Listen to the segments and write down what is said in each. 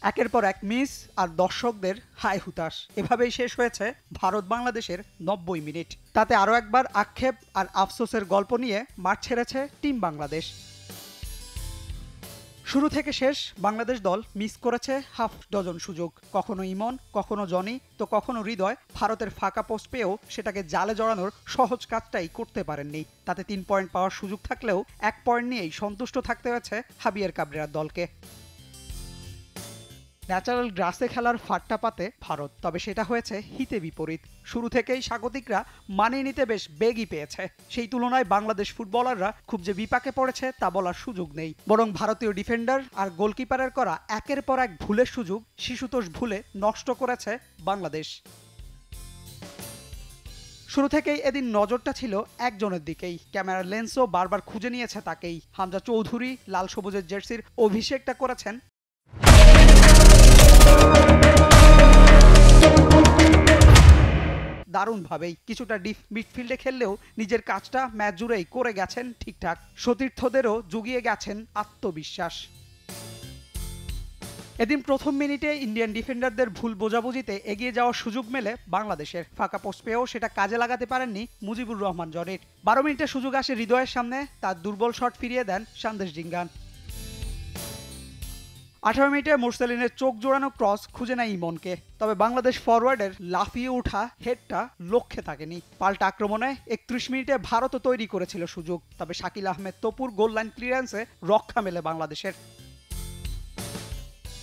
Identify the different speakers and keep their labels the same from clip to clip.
Speaker 1: একের পর এক মিস আর দর্শকদের হায় হুতাশ। এভাবেই শেষ হয়েছে ভারত বাংলাদেশের ৯০ মিনিট। তাতে আরও একবার আক্ষেপ আর আফসোসের গল্প নিয়ে মাঠ ছেড়েছে টিম বাংলাদেশ। শুরু থেকে শেষ বাংলাদেশ দল মিস করেছে হাফ ডজন সুযোগ, কখনো ইমন, কখনো জনি, তো কখনো হৃদয় ভারতের ফাঁকা পোস্ট পেয়েও সেটাকে জালে জড়ানোর সহজ কাজটাই করতে পারেননি। তাতে ৩ পয়েন্ট পাওয়ার সুযোগ থাকলেও ১ পয়েন্ট নিয়েই সন্তুষ্ট থাকতে হয়েছে হাবিয়ার কাবরেরার দলকে। ন্যাচারাল গ্রাসে খেলার ফাট্টা পাতে ভারত, তবে সেটা হয়েছে হিতে বিপরীত। শুরু থেকেই স্বাগতিকরা মানিয়ে নিতে বেশ বেগই পেয়েছে। সেই তুলনায় বাংলাদেশ ফুটবলাররা খুব যে বিপাকে পড়েছে তা বলার সুযোগ নেই, বরং ভারতীয় ডিফেন্ডার আর গোলকিপারের করা একের পর এক ভুলের সুযোগ শিশুতোষ ভুলে নষ্ট করেছে বাংলাদেশ। শুরু থেকেই এদিন নজরটা ছিল একজনের দিকেই, ক্যামেরার লেন্সও বারবার খুঁজে নিয়েছে তাকেই। হামজা চৌধুরী লাল সবুজের জার্সির অভিষেকটা করেছেন দারুণভাবেই। কিছুটা ডিপ মিডফিল্ডে খেললেও নিজের কাজটা ম্যাচ জুড়েই করে গেছেন ঠিকঠাক। সতীর্থদেরও জুগিয়ে গেছেন আত্মবিশ্বাস। এদিন প্রথম মিনিটে ইন্ডিয়ান ডিফেন্ডারদের ভুল বোঝাবুঝিতে এগিয়ে যাওয়ার সুযোগ মেলে বাংলাদেশের। ফাঁকা পোস্ট পেয়েও সেটা কাজে লাগাতে পারেননি মুজিবুর রহমান জনির। ১২ মিনিটে সুযোগ আসে হৃদয়ের সামনে, তার দুর্বল শট ফিরিয়ে দেন সন্দেশ জিঙ্গান। ১৮ মিনিটে মুরসালিনের চোখ জোড়ানো ক্রস খুঁজে নেয় ইমনকে, তবে বাংলাদেশ ফরওয়ার্ডের লাফিয়ে ওঠা হেডটা লক্ষ্যে থাকেনি। পাল্টা আক্রমণে ৩১ মিনিটে ভারতও তৈরি করেছিল সুযোগ, তবে শাকিল আহমেদ তপুর গোল লাইন ক্লিয়ারেন্সে রক্ষা মেলে বাংলাদেশের।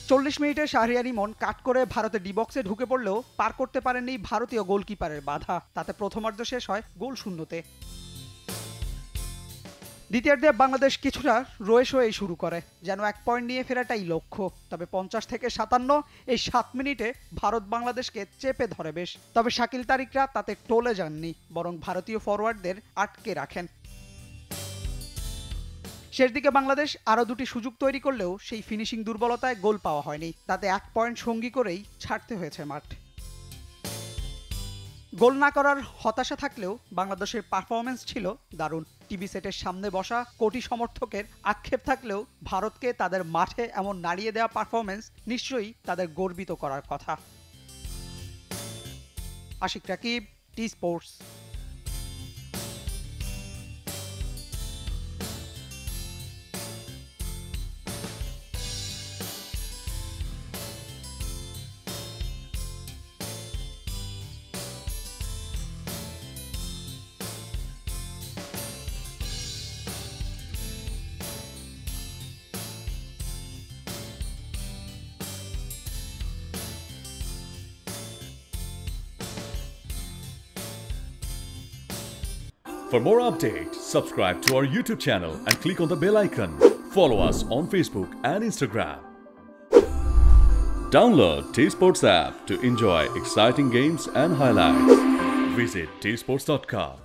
Speaker 1: ৪০ মিনিটে শাহরিয়ার ইমন কাট করে ভারতের ডি বক্সে ঢুকে পড়লেও পার করতে পারেননি ভারতীয় গোলকিপারের বাধা। তাতে প্রথমার্ধ শেষ হয় গোল শূন্যতে। দ্বিতীয়ার্ধে বাংলাদেশ কিছুটা রয়ে শুরু করে, যেন ১ পয়েন্ট নিয়ে ফেরাটাই লক্ষ্য। তবে ৫০ থেকে ৫৭ এই ৭ মিনিটে ভারত বাংলাদেশকে চেপে ধরে বেশ। তবে শাকিল তারিকরা তাতে টলে যাননি, বরং ভারতীয় ফরওয়ার্ডদের আটকে রাখেন। শেষ দিকে বাংলাদেশ আরও ২টি সুযোগ তৈরি করলেও সেই ফিনিশিং দুর্বলতায় গোল পাওয়া হয়নি। তাতে ১ পয়েন্ট সঙ্গী করেই ছাড়তে হয়েছে মাঠ। গোল না করার হতাশা থাকলেও বাংলাদেশের পারফরমেন্স ছিল দারুণ। টিভি সেটের সামনে বসা কোটি সমর্থকের আক্ষেপ থাকলেও ভারতকে তাদের মাঠে এমন নাড়িয়ে দেওয়া পারফরমেন্স নিশ্চয়ই তাদের গর্বিত করার কথা। Ashiq Rakib, T Sports.
Speaker 2: For more updates, subscribe to our YouTube channel and click on the bell icon. Follow us on Facebook and Instagram. Download T Sports app to enjoy exciting games and highlights. Visit tsports.com.